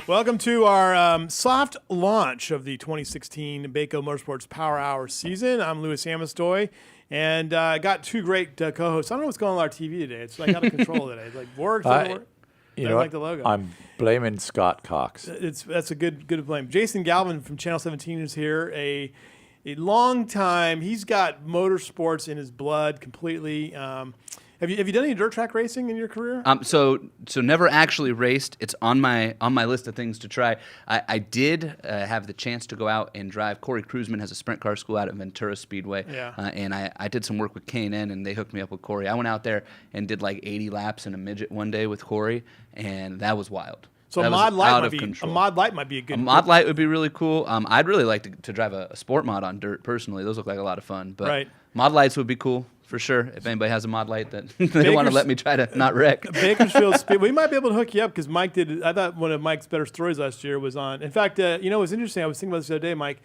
Welcome to our soft launch of the 2016 Baco Motorsports Power Hour season. I'm Louis Amistoy, and I got two great co-hosts. I don't know what's going on with our TV today. It's like out of control today. It's like works, doesn't work. You know like the logo. I'm blaming Scott Cox. That's a good blame. Jason Galvin from Channel 17 is here. A long time. He's got motorsports in his blood completely. Have you done any dirt track racing in your career? So never actually raced. It's on my list of things to try. I did have the chance to go out and drive. Corey Kruzman has a sprint car school out at Ventura Speedway. Yeah. And I did some work with K&N, and they hooked me up with Corey. I went out there and did like 80 laps in a midget one day with Corey, and that was wild. So that a mod light might be a good. A mod light would be really cool. I'd really like to drive a sport mod on dirt personally. Those look like a lot of fun. But mod lights would be cool for sure. If anybody has a mod light that they want to let me try to not wreck. Bakersfield Speed. We might be able to hook you up because Mike did. I thought one of Mike's better stories last year was on. In fact, it was interesting. I was thinking about this the other day, Mike.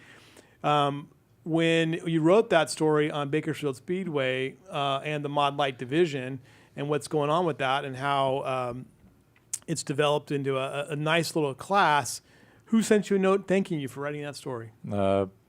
When you wrote that story on Bakersfield Speedway and the mod light division and what's going on with that and how it's developed into a nice little class. Who sent you a note thanking you for writing that story?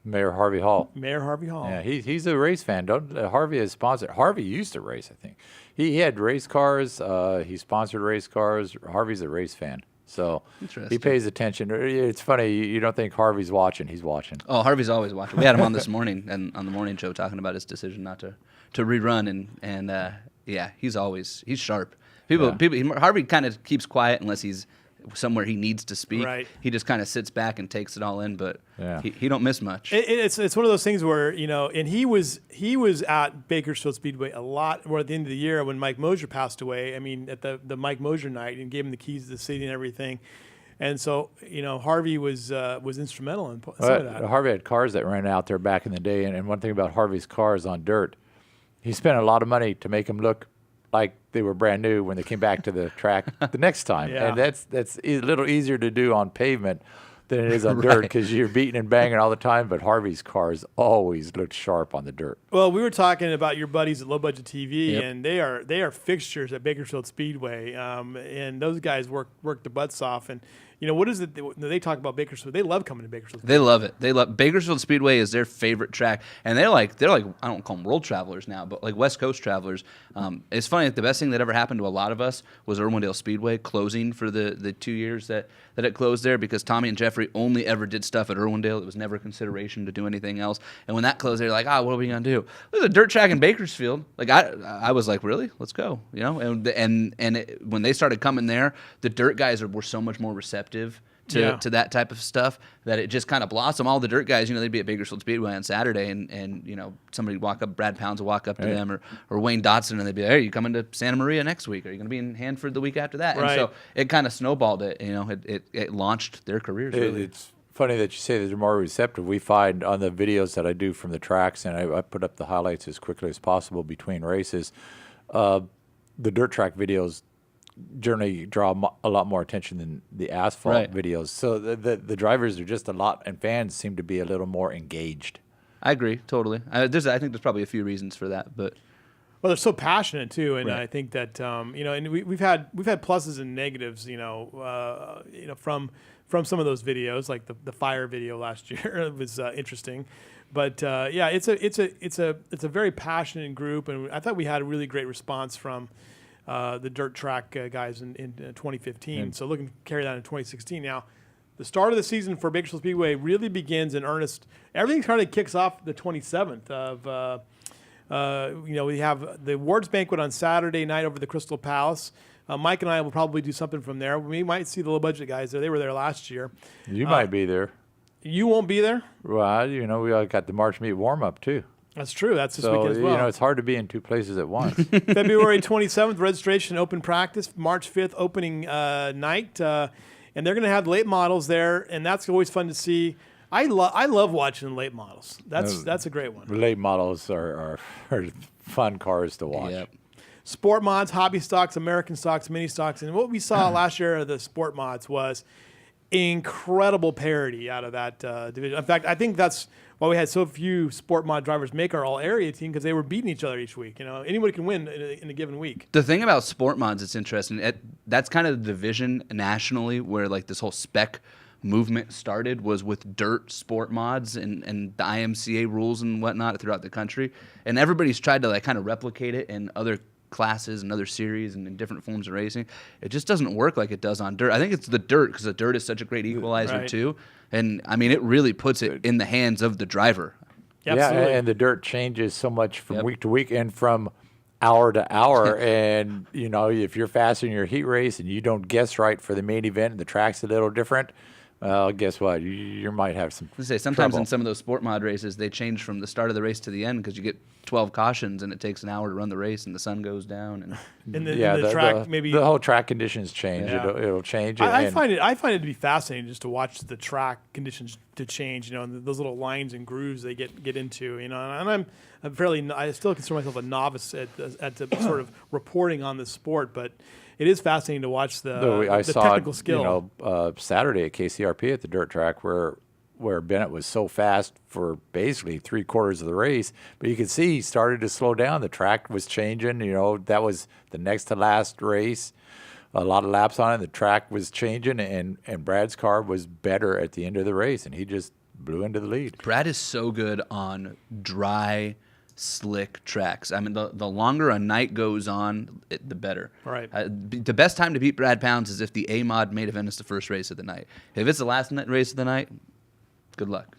Mayor Harvey Hall. Mayor Harvey Hall. Yeah, he's a race fan. Harvey is sponsored. Harvey used to race, I think. He had race cars. He sponsored race cars. Harvey's a race fan. So he pays attention. It's funny. You don't think Harvey's watching. He's watching. Oh, Harvey's always watching. We had him on this morning and on the morning show talking about his decision not to rerun. And he's sharp. Harvey kind of keeps quiet unless he's somewhere he needs to speak. Right. He just kind of sits back and takes it all in, but he don't miss much. It's one of those things where, and he was at Bakersfield Speedway a lot more at the end of the year when Mike Mosier passed away. I mean, at the Mike Mosier night, and gave him the keys to the city and everything. And so, Harvey was instrumental in some of that. Harvey had cars that ran out there back in the day, and one thing about Harvey's cars on dirt, he spent a lot of money to make them look like they were brand new when they came back to the track the next time. Yeah. And that's a little easier to do on pavement than it is on dirt because you're beating and banging all the time, but Harvey's cars always looked sharp on the dirt. Well, we were talking about your buddies at Low Budget TV, Yep. and they are fixtures at Bakersfield Speedway, and those guys work their butts off. And what is it they talk about Bakersfield? They love coming to Bakersfield. They love it. Bakersfield Speedway is their favorite track, and they're like I don't call them world travelers now, but like West Coast travelers. It's funny. The best thing that ever happened to a lot of us was Irwindale Speedway closing for the 2 years that it closed there because Tommy and Jeffrey only ever did stuff at Irwindale. It was never a consideration to do anything else. And when that closed, they're like, what are we gonna do? There's a dirt track in Bakersfield. Like I was like, really? Let's go. And when they started coming there, the dirt guys were so much more receptive to that type of stuff that it just kind of blossomed. All the dirt guys, they'd be at Bakersfield Speedway on Saturday, and somebody would walk up, Brad Pounds would walk up to them, or Wayne Dotson, and they'd be like, hey, are you coming to Santa Maria next week? Are you going to be in Hanford the week after that? Right. And so it kind of snowballed it. It launched their careers. Really. It's funny that you say that they're more receptive. We find on the videos that I do from the tracks, and I put up the highlights as quickly as possible between races, the dirt track videos generally draw a lot more attention than the asphalt videos. So the drivers are just a lot, and fans seem to be a little more engaged. I agree totally. I think there's probably a few reasons for that, but they're so passionate too, and I think that and we've had pluses and negatives, from some of those videos, like the fire video last year. It was interesting, but it's a very passionate group, and I thought we had a really great response from the dirt track guys in 2015. So looking to carry that in 2016. Now, the start of the season for Bakersfield Speedway really begins in earnest. Everything kind of kicks off the 27th of, we have the awards banquet on Saturday night over the Crystal Palace. Mike and I will probably do something from there. We might see the low budget guys there. They were there last year. You might be there. You won't be there? Well, we all got the March Meet warm-up, too. That's true. That's this weekend as well. It's hard to be in two places at once. February 27th, registration, open practice. March 5th, opening night. And they're going to have late models there, and that's always fun to see. I love watching late models. That's a great one. Late models are fun cars to watch. Yep. Sport mods, hobby stocks, American stocks, mini stocks. And what we saw last year of the sport mods was incredible parity out of that division. In fact, I think that's why we had so few sport mod drivers make our all area team, because they were beating each other each week. Anybody can win in a given week. The thing about sport mods that's interesting, that's kind of the division nationally where like this whole spec movement started, was with dirt sport mods and the IMCA rules and whatnot throughout the country. And everybody's tried to like kind of replicate it in other classes and other series and in different forms of racing. It just doesn't work like it does on dirt. I think it's the dirt, because the dirt is such a great equalizer right. too. And I mean, it really puts it in the hands of the driver. Absolutely. Yeah, and the dirt changes so much from week to week and from hour to hour. And, if you're fast in your heat race and you don't guess right for the main event and the track's a little different, well, guess what? You might have some Sometimes trouble. in some of those sport mod races, they change from the start of the race to the end because you get 12 cautions and it takes an hour to run the race and the sun goes down. And the track maybe the whole track conditions change. Yeah. It'll change. I find it to be fascinating just to watch the track conditions to change. And those little lines and grooves they get into. And I'm I still consider myself a novice at the sort of reporting on this sport, but it is fascinating to watch the technical skill. Saturday at KCRP at the dirt track where Bennett was so fast for basically 3/4 of the race, but you could see he started to slow down. The track was changing. That was the next to last race. A lot of laps on it. The track was changing, and Brad's car was better at the end of the race, and he just blew into the lead. Brad is so good on dry, slick tracks. I mean, the longer a night goes on, the better. Right. The best time to beat Brad Pounds is if the A-Mod main event is the first race of the night. If it's the last race of the night, good luck.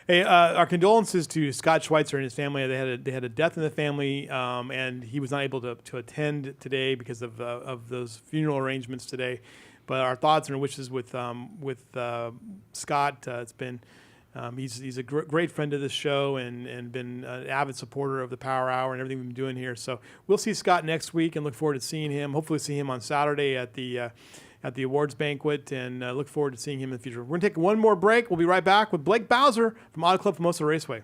Hey, our condolences to Scott Schweitzer and his family. They had a death in the family, and he was not able to attend today because of those funeral arrangements today. But our thoughts and our wishes with Scott. It's been he's a great friend of this show and been an avid supporter of the Power Hour and everything we've been doing here. So we'll see Scott next week and look forward to seeing him. Hopefully, see him on Saturday at the awards banquet, and look forward to seeing him in the future. We're going to take one more break. We'll be right back with Blake Bowser from Auto Club Formosa Raceway.